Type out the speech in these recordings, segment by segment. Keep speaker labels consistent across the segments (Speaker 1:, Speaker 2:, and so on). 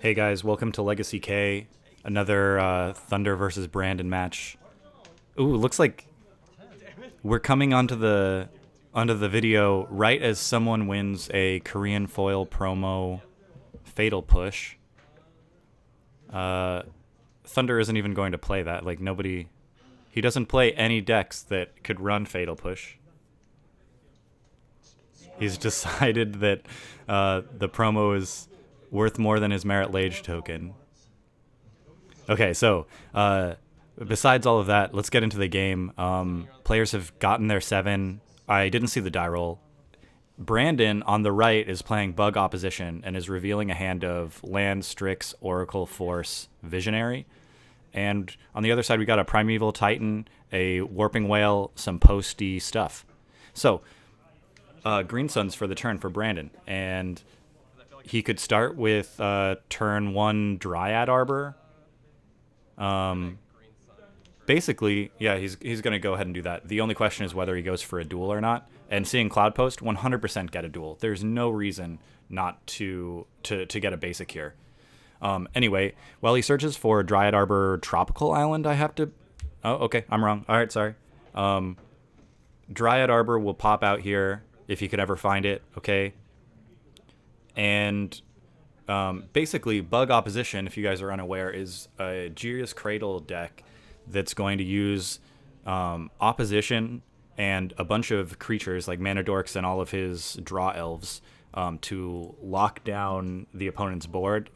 Speaker 1: Hey guys, welcome to Legacy K, another Thunder versus Brandon match. Ooh, looks like we're coming onto the video right as someone wins a Korean foil promo fatal push. Thunder isn't even going to play that. Like nobody, he doesn't play any decks that could run fatal push. He's decided that the promo is worth more than his Merit Lage token. Okay, so besides all of that, let's get into the game. Players have gotten their 7. I didn't see the die roll. Brandon on the right is playing Bug Opposition and is revealing a hand of Land, Strix, Oracle, Force, Visionary. And on the other side, we got a Primeval Titan, a Warping Whale, some posty stuff. So, Green Suns for the turn for Brandon. And he could start with turn 1 Dryad Arbor. Basically, yeah, he's going to go ahead and do that. The only question is whether he goes for a duel or not. And seeing Cloud Post, 100% get a duel. There's no reason not to get a basic here. Anyway, while he searches for Dryad Arbor Tropical Island, I have to... Oh, okay, I'm wrong. All right, sorry. Dryad Arbor will pop out here if he could ever find it, okay? And basically, Bug Opposition, if you guys are unaware, is a Jiria's Cradle deck that's going to use Opposition and a bunch of creatures like Mana Dorks and all of his Draw Elves to lock down the opponent's board.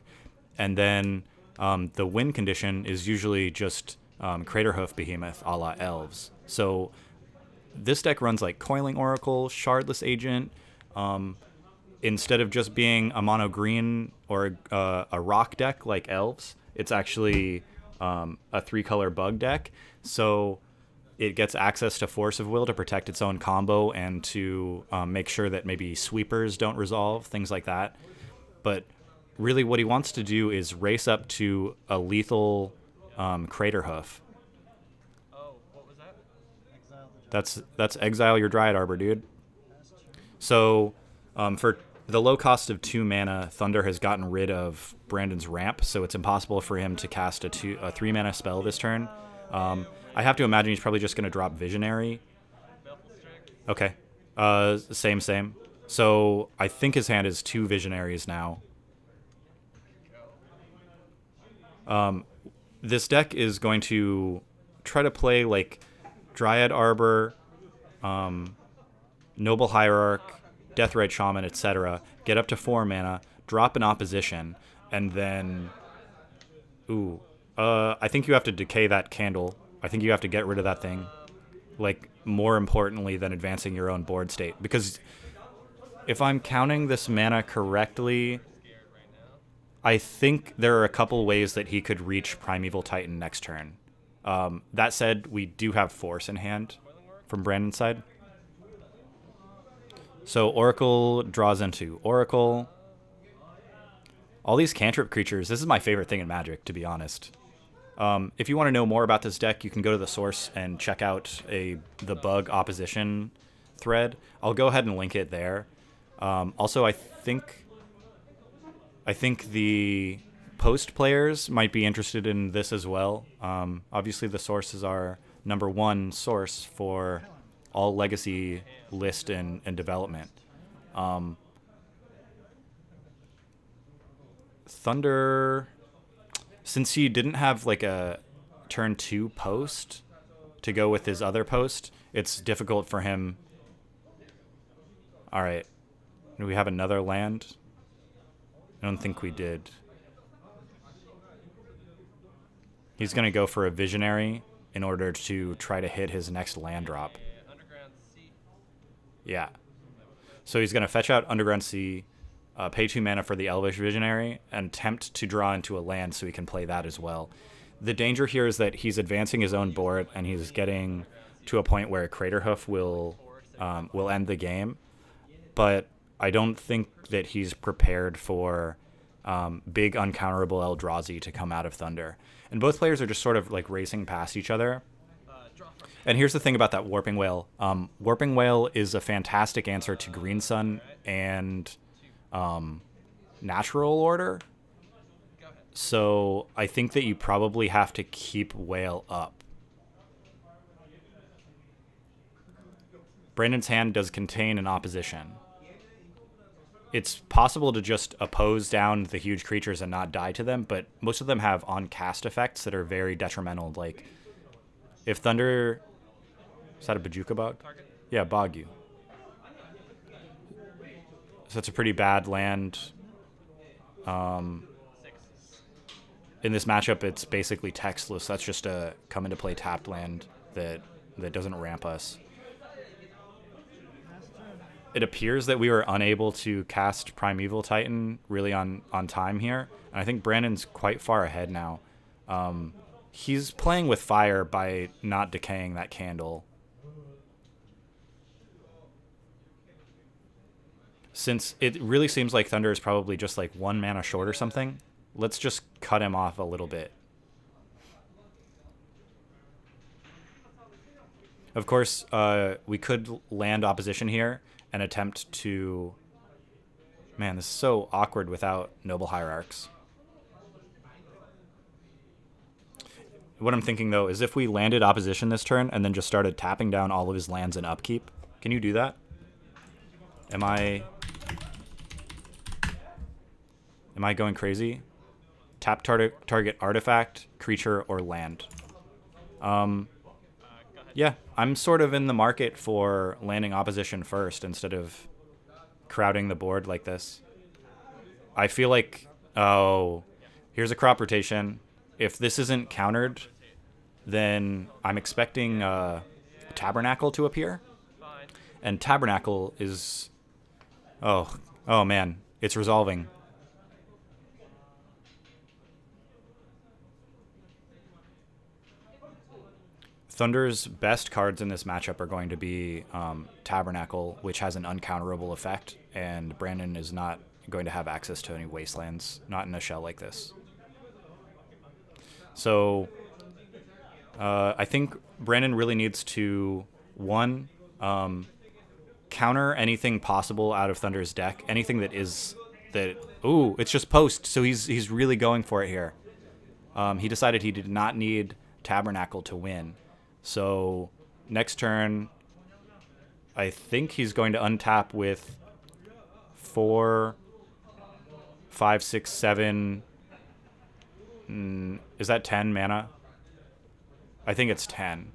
Speaker 1: And then the win condition is usually just Craterhoof Behemoth a la Elves. So this deck runs like Coiling Oracle, Shardless Agent, instead of just being a mono green or a rock deck like Elves, it's actually a 3-color bug deck. So it gets access to Force of Will to protect its own combo and to make sure that maybe sweepers don't resolve, things like that. But really what he wants to do is race up to a lethal Craterhoof.
Speaker 2: Oh, what was that?
Speaker 1: That's exile your Dryad Arbor, dude. So for the low cost of 2 mana, Thunder has gotten rid of Brandon's ramp, so it's impossible for him to cast a 3 mana spell this turn. I have to imagine he's probably just going to drop Visionary. Okay. Same. So I think his hand is 2 Visionaries now. This deck is going to try to play like Dryad Arbor, Noble Hierarch, Deathrite Shaman, etc. Get up to 4 mana, drop an Opposition, and then... I think you have to decay that candle. I think you have to get rid of that thing. Like, more importantly than advancing your own board state. Because if I'm counting this mana correctly, I think there are a couple ways that he could reach Primeval Titan next turn. That said, we do have Force in hand from Brandon's side. So Oracle draws into Oracle. All these cantrip creatures, this is my favorite thing in Magic, to be honest. If you want to know more about this deck, you can go to the source and check out the Bug Opposition thread. I'll go ahead and link it there. Also, I think the post players might be interested in this as well. Obviously, the source is our #1 source for all Legacy list and development. Thunder, since he didn't have like a turn 2 post to go with his other post, it's difficult for him. All right, do we have another land? I don't think we did. He's going to go for a Visionary in order to try to hit his next land drop. Yeah. So he's going to fetch out Underground Sea, pay 2 mana for the Elvish Visionary, and attempt to draw into a land so he can play that as well. The danger here is that he's advancing his own board, and he's getting to a point where Craterhoof will end the game. But I don't think that he's prepared for big uncounterable Eldrazi to come out of Thunder. And both players are just sort of like racing past each other. And here's the thing about that Warping Whale. Warping Whale is a fantastic answer to Green Sun and Natural Order. So I think that you probably have to keep Whale up. Brandon's hand does contain an opposition. It's possible to just oppose down the huge creatures and not die to them, but most of them have on-cast effects that are very detrimental. Like, if Thunder... Is that a Bajuka bog?
Speaker 2: Target.
Speaker 1: Yeah, bog you. So that's a pretty bad land.
Speaker 2: 6.
Speaker 1: In this matchup, it's basically textless. That's just a come into play tapped land that doesn't ramp us. It appears that we were unable to cast Primeval Titan really on time here. And I think Brandon's quite far ahead now. He's playing with fire by not decaying that candle. Since it really seems like Thunder is probably just like 1 mana short or something, let's just cut him off a little bit. Of course, we could land opposition here and attempt to... Man, this is so awkward without Noble Hierarchs. What I'm thinking, though, is if we landed opposition this turn and then just started tapping down all of his lands in upkeep. Can you do that? Am I going crazy? Tap target artifact, creature, or land. Yeah, I'm sort of in the market for landing opposition first instead of crowding the board like this. I feel like, oh, here's a crop rotation. If this isn't countered, then I'm expecting Tabernacle to appear.
Speaker 2: Fine.
Speaker 1: And Tabernacle is... Oh man, it's resolving. Thunder's best cards in this matchup are going to be Tabernacle, which has an uncounterable effect, and Brandon is not going to have access to any wastelands, not in a shell like this. So I think Brandon really needs to, one, counter anything possible out of Thunder's deck, anything that is that... Ooh, it's just post, so he's really going for it here. He decided he did not need Tabernacle to win. So next turn, I think he's going to untap with 4, 5, 6, 7. Is that 10 mana? I think it's 10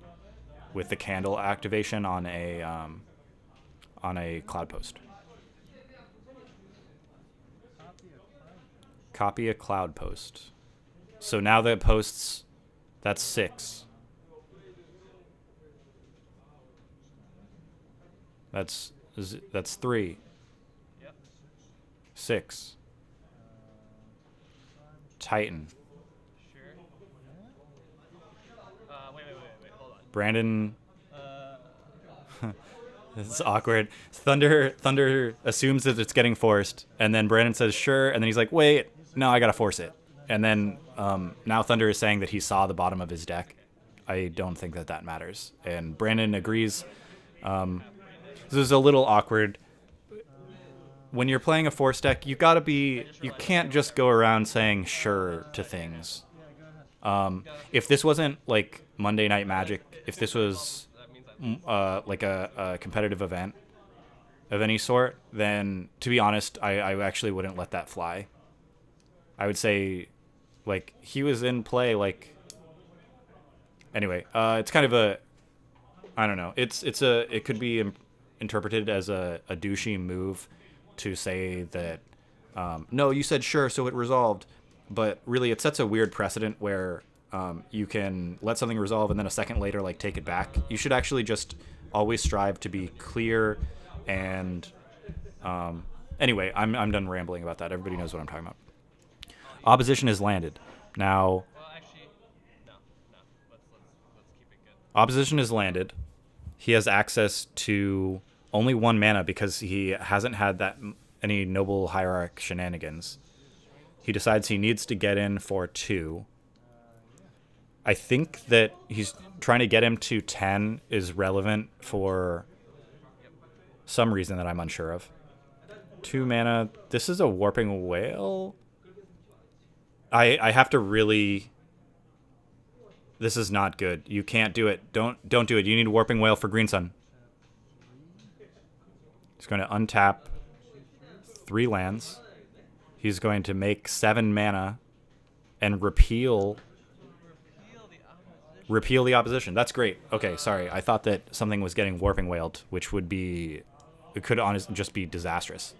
Speaker 1: with the candle activation on a cloud post. Copy a cloud post. So now the posts, that's 6. That's 3.
Speaker 2: Yep.
Speaker 1: 6. Titan.
Speaker 2: Sure. Wait. Hold on.
Speaker 1: Brandon. This is awkward. Thunder assumes that it's getting forced, and then Brandon says sure, and then he's like, wait, no, I gotta force it. And then now Thunder is saying that he saw the bottom of his deck. I don't think that matters. And Brandon agrees. This is a little awkward. When you're playing a force deck, you can't just go around saying sure to things. If this wasn't like Monday Night Magic, if this was like a competitive event of any sort, then to be honest, I actually wouldn't let that fly. I would say, like, he was in play, like... Anyway, it's kind of a... I don't know. It could be interpreted as a douchey move to say that, no, you said sure, so it resolved. But really, it sets a weird precedent where you can let something resolve and then a second later, like, take it back. You should actually just always strive to be clear and... anyway, I'm done rambling about that. Everybody knows what I'm talking about. Opposition is landed. Now...
Speaker 2: Well, actually, no. Let's keep it good.
Speaker 1: Opposition is landed. He has access to only 1 mana because he hasn't had any Noble Hierarch shenanigans. He decides he needs to get in for 2. I think that he's trying to get him to 10 is relevant for some reason that I'm unsure of. 2 mana. This is a Warping Whale? I have to really. This is not good. You can't do it. Don't do it. You need Warping Whale for Green Sun. He's going to untap 3 lands. He's going to make 7 mana and repeal the opposition. That's great. Okay, sorry. I thought that something was getting Warping Whaled, which would be... It could honestly just be disastrous.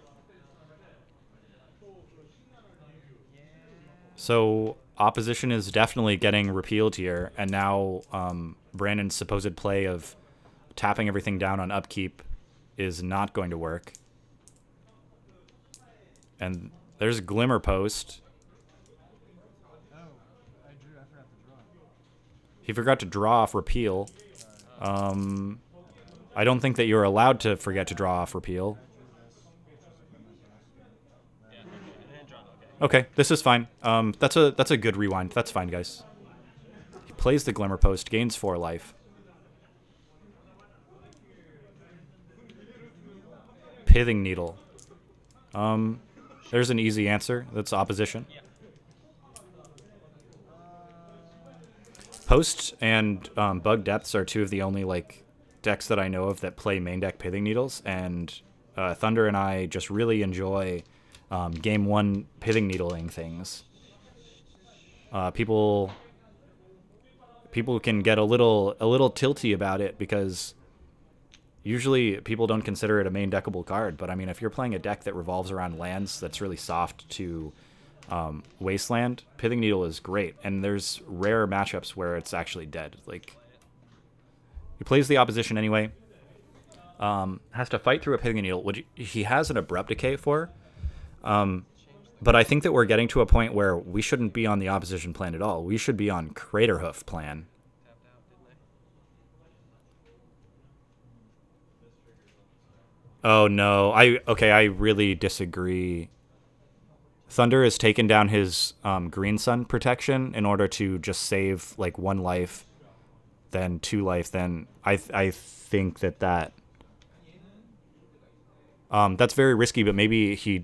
Speaker 1: So opposition is definitely getting repealed here, and now Brandon's supposed play of tapping everything down on upkeep is not going to work. And there's Glimmer Post. He forgot to draw off repeal. I don't think that you're allowed to forget to draw off repeal. Okay, this is fine. That's a good rewind. That's fine, guys. He plays the Glimmer Post, gains 4 life. Pithing Needle. There's an easy answer. That's opposition. Post and Bug Depths are 2 of the only like decks that I know of that play main deck Pithing Needles, and Thunder and I just really enjoy game 1 Pithing Needling things. People can get a little tilty about it because usually people don't consider it a main deckable card, but I mean, if you're playing a deck that revolves around lands that's really soft to Wasteland, Pithing Needle is great, and there's rare matchups where it's actually dead. Like, he plays the opposition anyway. Has to fight through a Pithing Needle, which he has an Abrupt Decay for. But I think that we're getting to a point where we shouldn't be on the opposition plan at all. We should be on Craterhoof plan. Oh no, I really disagree. Thunder has taken down his Green Sun protection in order to just save like 1 life, then 2 life. Then I think that that's very risky. But maybe he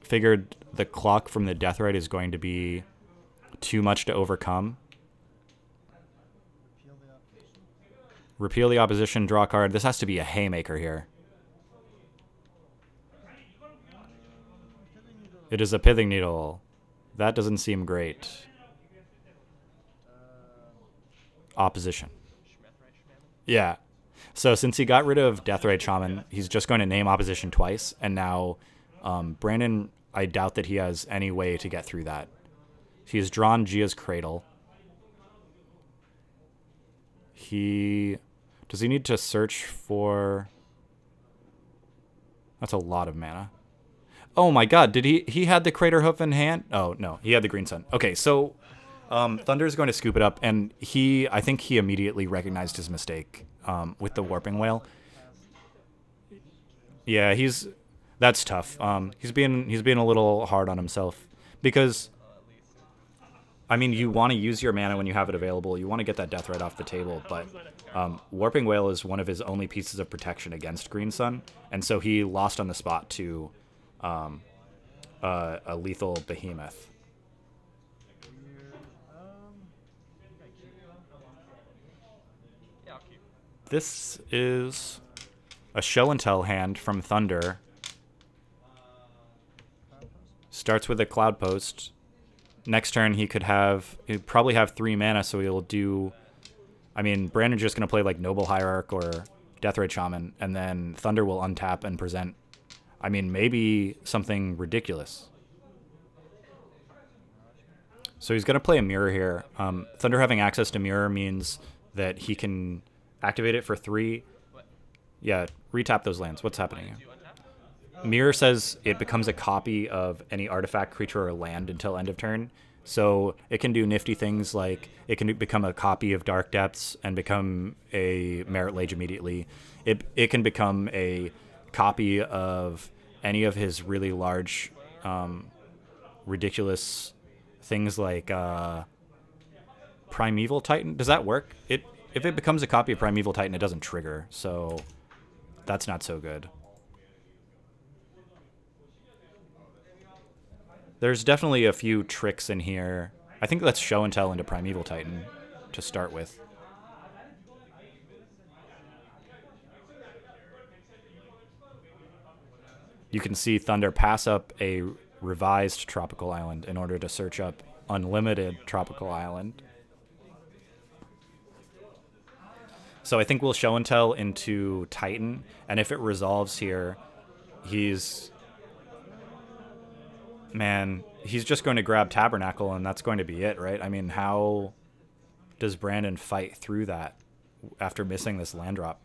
Speaker 1: figured the clock from the Deathrite is going to be too much to overcome. Repeal the opposition, draw a card. This has to be a haymaker here. It is a Pithing Needle. That doesn't seem great. Opposition. Yeah. So since he got rid of Deathrite Shaman, he's just going to name opposition twice, and now Brandon, I doubt that he has any way to get through that. He's drawn Gia's Cradle. Does he need to search for... That's a lot of mana. Oh my god, did he had the Craterhoof in hand? Oh, no, he had the Green Sun. Okay, so Thunder's going to scoop it up, and I think he immediately recognized his mistake with the Warping Whale. Yeah, that's tough. He's being a little hard on himself because, I mean, you want to use your mana when you have it available. You want to get that Deathrite off the table, but Warping Whale is one of his only pieces of protection against Green Sun, and so he lost on the spot to a lethal Behemoth. This is a Show and Tell hand from Thunder. Starts with a Cloud Post. Next turn he'd probably have 3 mana, so he'll do... I mean, Brandon's just going to play like Noble Hierarch or Deathrite Shaman, and then Thunder will untap and present, I mean, maybe something ridiculous. So he's going to play a Mirror here. Thunder having access to Mirror means that he can activate it for 3. Yeah, retap those lands. What's happening here? Mirror says it becomes a copy of any artifact, creature, or land until end of turn. So it can do nifty things like it can become a copy of Dark Depths and become a Merit Lage immediately. It can become a copy of any of his really large, ridiculous things like Primeval Titan. Does that work? If it becomes a copy of Primeval Titan, it doesn't trigger, so that's not so good. There's definitely a few tricks in here. I think let's show and tell into Primeval Titan to start with. You can see Thunder pass up a revised Tropical Island in order to search up Unlimited Tropical Island. So I think we'll show and tell into Titan, and if it resolves here, he's just going to grab Tabernacle, and that's going to be it, right? I mean, how does Brandon fight through that after missing this land drop?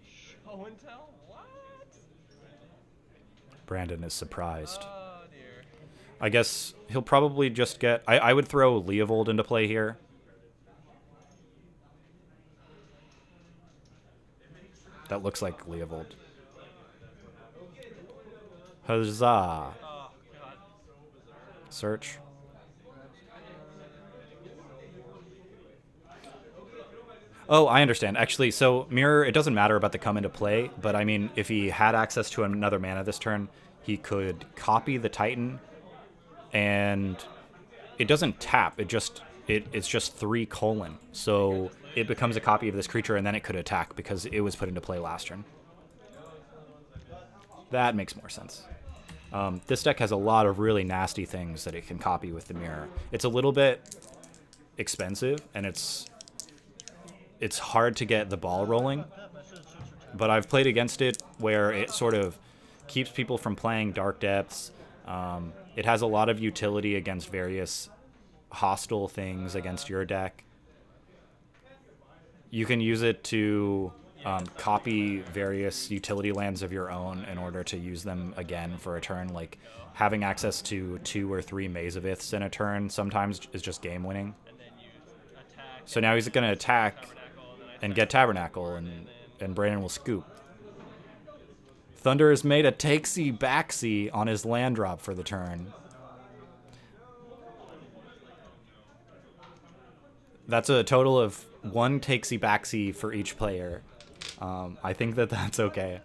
Speaker 2: Show and tell? What?
Speaker 1: Brandon is surprised.
Speaker 2: Oh dear.
Speaker 1: I guess he'll probably just get... I would throw Leovold into play here. That looks like Leovold. Huzzah.
Speaker 2: Oh god.
Speaker 1: Search. Oh, I understand. Actually, so Mirror, it doesn't matter about the come into play, but I mean, if he had access to another mana this turn, he could copy the Titan, and it doesn't tap. It's just 3:. So it becomes a copy of this creature, and then it could attack because it was put into play last turn. That makes more sense. This deck has a lot of really nasty things that it can copy with the Mirror. It's a little bit expensive, and it's hard to get the ball rolling, but I've played against it where it sort of keeps people from playing Dark Depths. It has a lot of utility against various hostile things against your deck. You can use it to copy various utility lands of your own in order to use them again for a turn. Like having access to 2 or 3 Maze of Iths in a turn sometimes is just game winning.
Speaker 2: And then you attack.
Speaker 1: So now he's going to attack
Speaker 2: Tabernacle, and then
Speaker 1: and get Tabernacle, and Brandon will scoop. Thunder has made a takesy backsy on his land drop for the turn. That's a total of 1 takesy backsy for each player. I think that that's okay.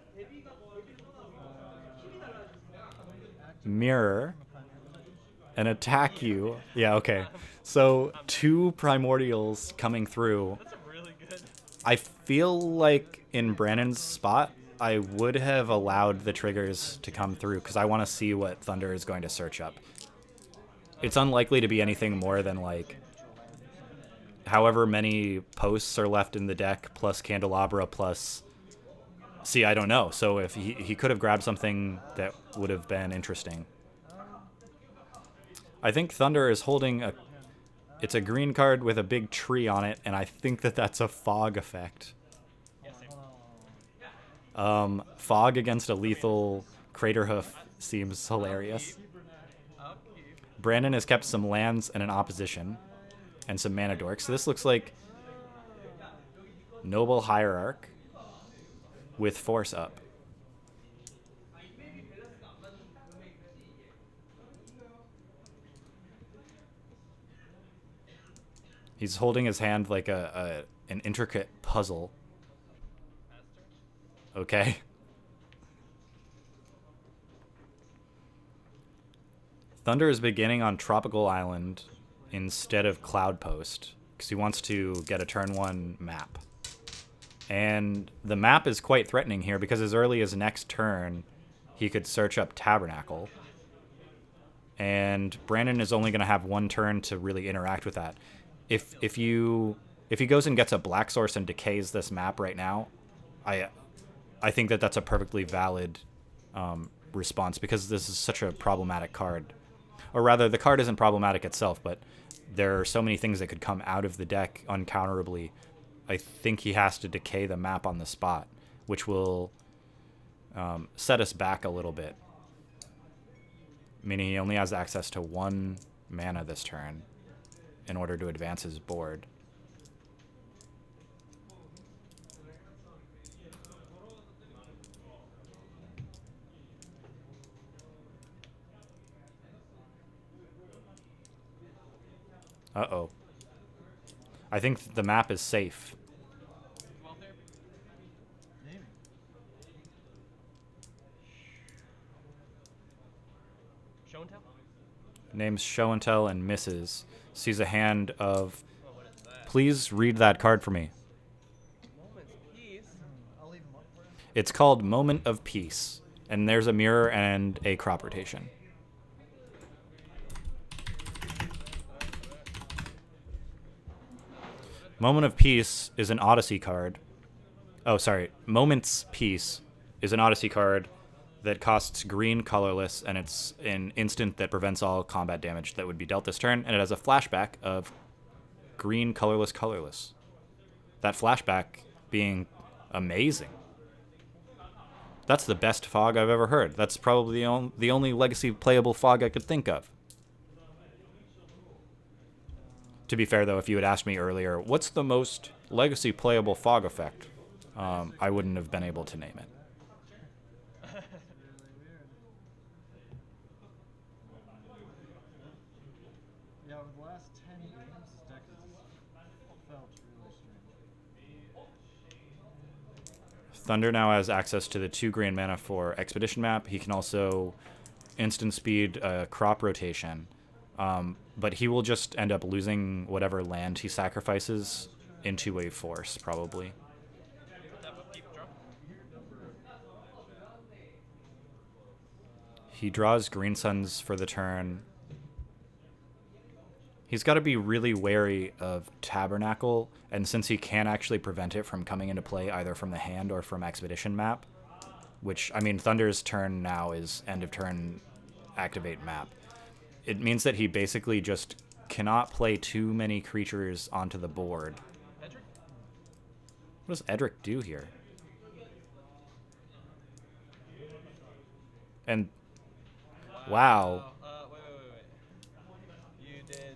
Speaker 1: Mirror and attack you. Yeah, okay. So 2 Primordials coming through.
Speaker 2: That's a really good.
Speaker 1: I feel like in Brandon's spot, I would have allowed the triggers to come through because I want to see what Thunder is going to search up. It's unlikely to be anything more than like however many posts are left in the deck plus Candelabra plus... See, I don't know. So if he could have grabbed something that would have been interesting. I think Thunder is holding a... It's a green card with a big tree on it, and I think that that's a fog effect.
Speaker 2: Yes,
Speaker 1: Fog against a lethal Craterhoof seems hilarious. Brandon has kept some lands and an opposition, and some mana dorks. So this looks like Noble Hierarch with Force up. He's holding his hand like an intricate puzzle. Okay. Thunder is beginning on Tropical Island instead of Cloudpost because he wants to get a turn 1 map. And the map is quite threatening here because as early as next turn, he could search up Tabernacle. And Brandon is only going to have 1 turn to really interact with that. If he goes and gets a Black Source and decays this map right now, I think that that's a perfectly valid response because this is such a problematic card. Or rather, the card isn't problematic itself, but there are so many things that could come out of the deck uncounterably. I think he has to decay the map on the spot, which will set us back a little bit. Meaning he only has access to 1 mana this turn in order to advance his board. Uh-oh. I think the map is safe.
Speaker 2: Well, therapy. Show
Speaker 1: Names Show and Tell and misses. Sees a hand of...
Speaker 2: Oh, what is that?
Speaker 1: Please read that card for me.
Speaker 2: Moment's peace.
Speaker 1: It's called Moment of Peace. And there's a mirror and a crop rotation. Moment of Peace is an Odyssey card. Oh, sorry. Moment's Peace is an Odyssey card that costs green colorless, and it's an instant that prevents all combat damage that would be dealt this turn, and it has a flashback of green colorless. That flashback being amazing. That's the best fog I've ever heard. That's probably the only legacy playable fog I could think of. To be fair, though, if you had asked me earlier, what's the most legacy playable fog effect? I wouldn't have been able to name it.
Speaker 3: Yeah, over the last 10 games, this deck has felt really strange.
Speaker 1: Thunder now has access to the 2 green mana for Expedition Map. He can also instant speed crop rotation. But he will just end up losing whatever land he sacrifices into a force, probably.
Speaker 2: Tap a peep drop.
Speaker 1: He draws Green Suns for the turn. He's got to be really wary of Tabernacle, and since he can actually prevent it from coming into play either from the hand or from Expedition Map, which, I mean, Thunder's turn now is end of turn activate map. It means that he basically just cannot play too many creatures onto the board.
Speaker 2: Edric?
Speaker 1: What does Edric do here? And wow.
Speaker 2: Wait. You did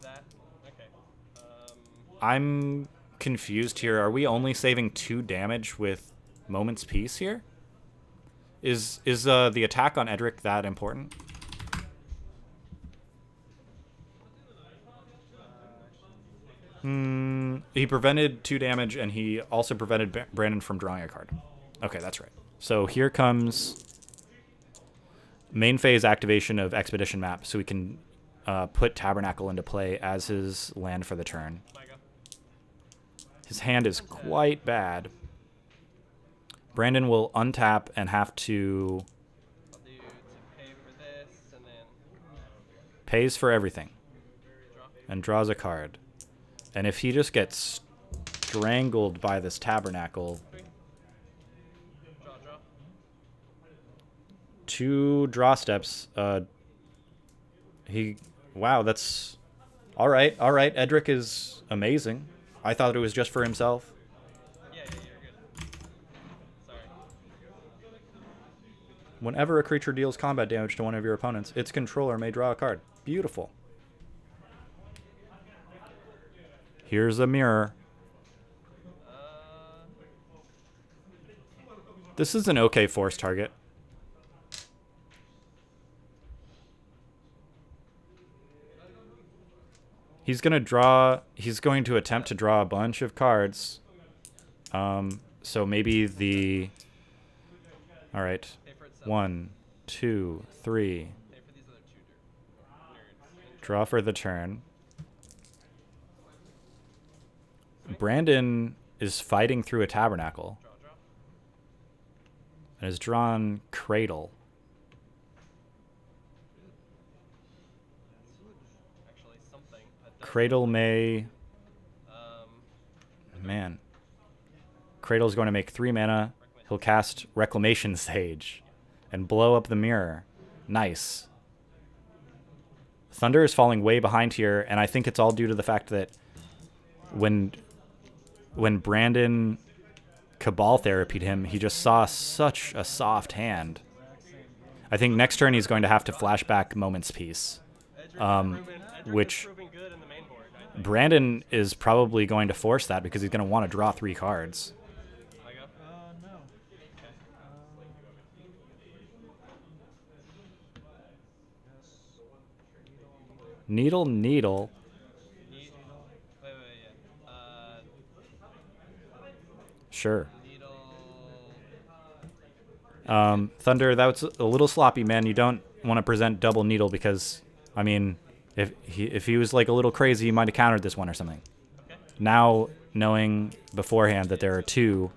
Speaker 2: that? Okay.
Speaker 1: I'm confused here. Are we only saving 2 damage with Moment's Peace here? Is the attack on Edric that important? He prevented 2 damage, and he also prevented Brandon from drawing a card. Okay, that's right. So here comes main phase activation of Expedition Map, so we can put Tabernacle into play as his land for the turn. His hand is quite bad. Brandon will untap and have to...
Speaker 2: I'll do to pay for this, and then...
Speaker 1: Pays for everything.
Speaker 2: Draw.
Speaker 1: And draws a card. And if he just gets strangled by this Tabernacle...
Speaker 2: Draw.
Speaker 1: 2 draw steps. Wow, that's... Alright, Edric is amazing. I thought it was just for himself.
Speaker 2: Yeah, you're good. Sorry.
Speaker 1: Whenever a creature deals combat damage to one of your opponents, its controller may draw a card. Beautiful. Here's a mirror. This is an okay force target. He's going to attempt to draw a bunch of cards. So maybe the... All right. 1, 2, 3.
Speaker 2: Pay for these other 2 nerds.
Speaker 1: Draw for the turn. Brandon is fighting through a Tabernacle.
Speaker 2: Draw.
Speaker 1: And has drawn Cradle.
Speaker 2: Actually, something. That does-
Speaker 1: Cradle may... Man. Cradle's going to make 3 mana. He'll cast Reclamation Sage and blow up the mirror. Nice. Thunder is falling way behind here, and I think it's all due to the fact that when Brandon Cabal therapied him, he just saw such a soft hand. I think next turn he's going to have to flashback Moment's Peace. Which
Speaker 2: proving good in the main board, I think.
Speaker 1: Brandon is probably going to force that because he's going to want to draw 3 cards.
Speaker 2: I go.
Speaker 3: No.
Speaker 1: Needle.
Speaker 2: Wait, yeah.
Speaker 1: Sure.
Speaker 2: Needle.
Speaker 1: Thunder, that was a little sloppy, man. You don't want to present double needle because I mean, if he was like a little crazy, he might have countered this one or something.
Speaker 2: Okay.
Speaker 1: Now, knowing beforehand that there are two,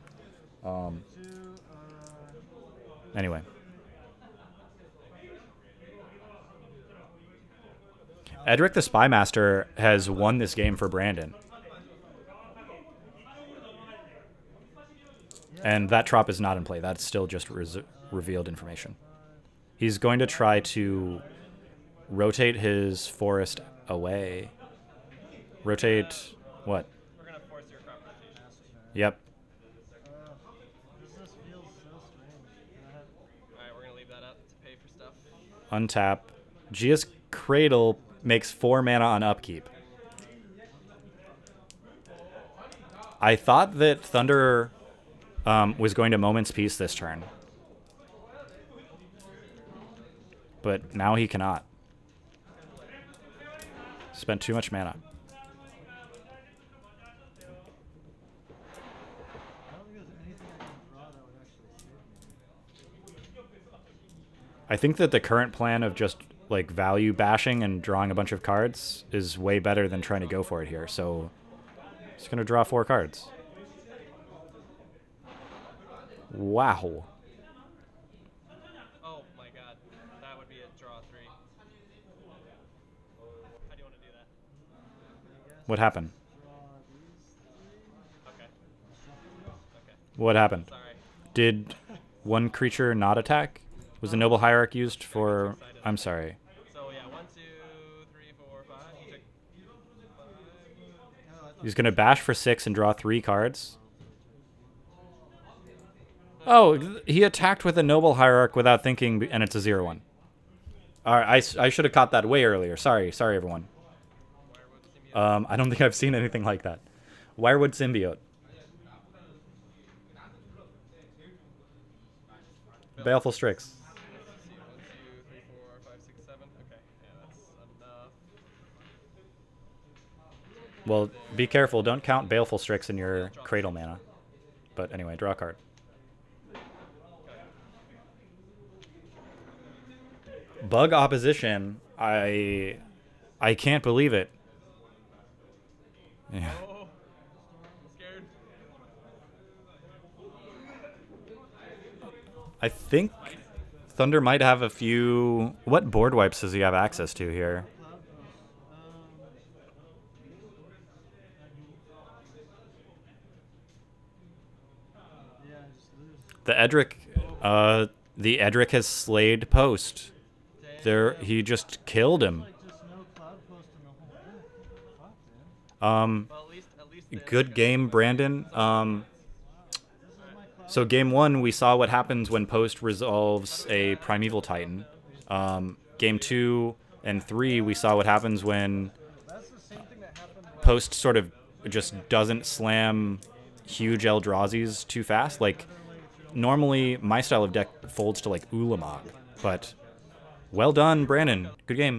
Speaker 1: anyway. Edric the Spymaster has won this game for Brandon. And that trop is not in play. That's still just revealed information. He's going to try to rotate his forest away. Rotate what?
Speaker 2: We're gonna force your crop rotation.
Speaker 1: Yep.
Speaker 3: This just feels so strange.
Speaker 2: Alright, we're gonna leave that up to pay for stuff.
Speaker 1: Untap. Gia's Cradle makes 4 mana on upkeep. I thought that Thunder was going to Moment's Peace this turn. But now he cannot. Spent too much mana.
Speaker 3: I don't think there's anything I can draw that would actually save me.
Speaker 1: I think that the current plan of just like value bashing and drawing a bunch of cards is way better than trying to go for it here. So just gonna draw 4 cards. Wow.
Speaker 2: Oh my god. That would be a draw 3. How do you want to do that?
Speaker 1: What happened?
Speaker 3: Draw these 3.
Speaker 2: Okay. Okay.
Speaker 1: What happened?
Speaker 2: Sorry.
Speaker 1: Did one creature not attack? Was the Noble Hierarch used for... I'm sorry.
Speaker 2: So yeah, 1, 2, 3, 4, 5. You took 5.
Speaker 1: He's going to bash for 6 and draw 3 cards. Oh, he attacked with a Noble Hierarch without thinking, and it's a 0-1. All right, I should have caught that way earlier. Sorry, everyone. I don't think I've seen anything like that. Wirewood Symbiote. Baleful Strix.
Speaker 2: Let's see. 1, 2, 3, 4, 5, 6, 7. Okay. Yeah, that's enough.
Speaker 1: Well, be careful. Don't count Baleful Strix in your Cradle mana. But anyway, draw a card. Bug opposition. I can't believe it. Yeah.
Speaker 2: Oh, I'm scared.
Speaker 1: I think Thunder might have a few... What board wipes does he have access to here?
Speaker 3: Yeah, just lose.
Speaker 1: The Edric... the Edric has slayed Post. There, he just killed him.
Speaker 3: Like just no cloud post in the whole deck. Fuck, dude.
Speaker 2: Well, at least
Speaker 1: Good game, Brandon.
Speaker 3: This is my cloud.
Speaker 1: So game 1, we saw what happens when Post resolves a Primeval Titan. Game 2 and 3, we saw what happens when
Speaker 3: That's the same thing that happened when
Speaker 1: Post sort of just doesn't slam huge Eldrazi's too fast. Like, normally, my style of deck folds to, like, Ulamog. But, well done, Brandon. Good game.